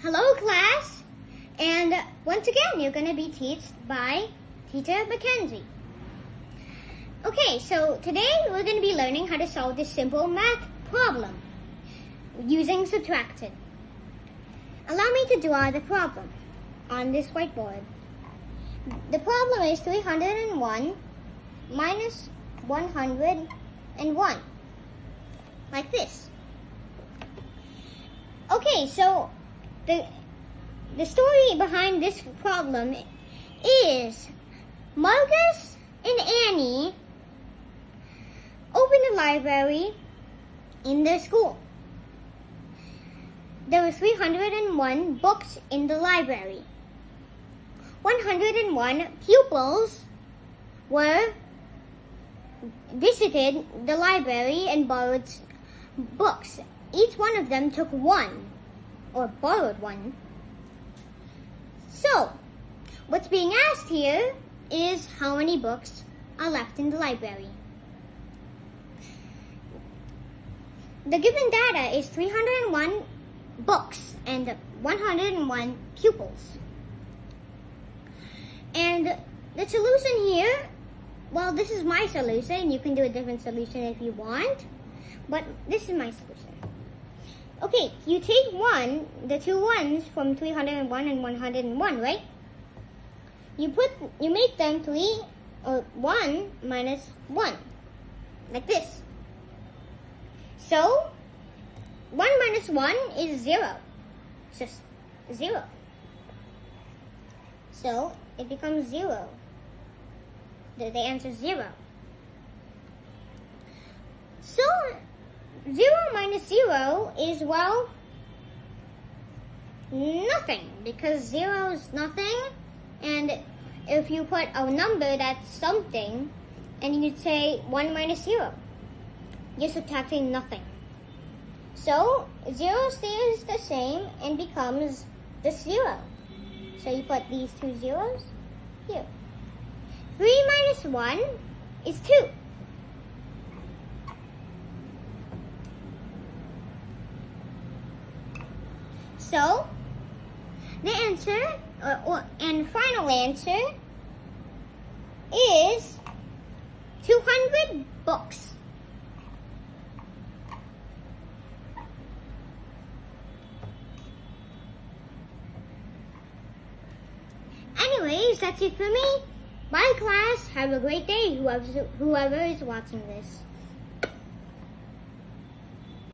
Hello class, and once again you're going to be taught by Teacher McNZ. Okay, so today we're going to be learning how to solve this simple math problem using subtraction. Allow me to draw the problem on this whiteboard. The problem is 301 minus 101, like this. Okay, so the story behind this problem is Marcus and Annie opened a library in their school. There were 301 books in the library. 101 pupils visited the library and borrowed books. Each one of them took one, or borrowed one. So, what's being asked here is how many books are left in the library. The given data is 301 books and 101 pupils. And the solution here, well, this is my solution. You can do a different solution if you want, but this is my solution. Okay, you take the two ones from 301 and 101, right? You make them 1 minus 1, like this. So, 1 minus 1 is 0. It's just 0. So, it becomes 0. The answer is 0. So, 0 minus 0 is, well, nothing, because 0 is nothing, and if you put a number that's something, and you'd say 1 minus 0, you're subtracting nothing. So, 0 stays the same and becomes the 0. So you put these two zeros here. 3 minus 1 is 2. So, the answer, and final answer, is 200 books. Anyways, that's it for me. Bye class. Have a great day, whoever is watching this.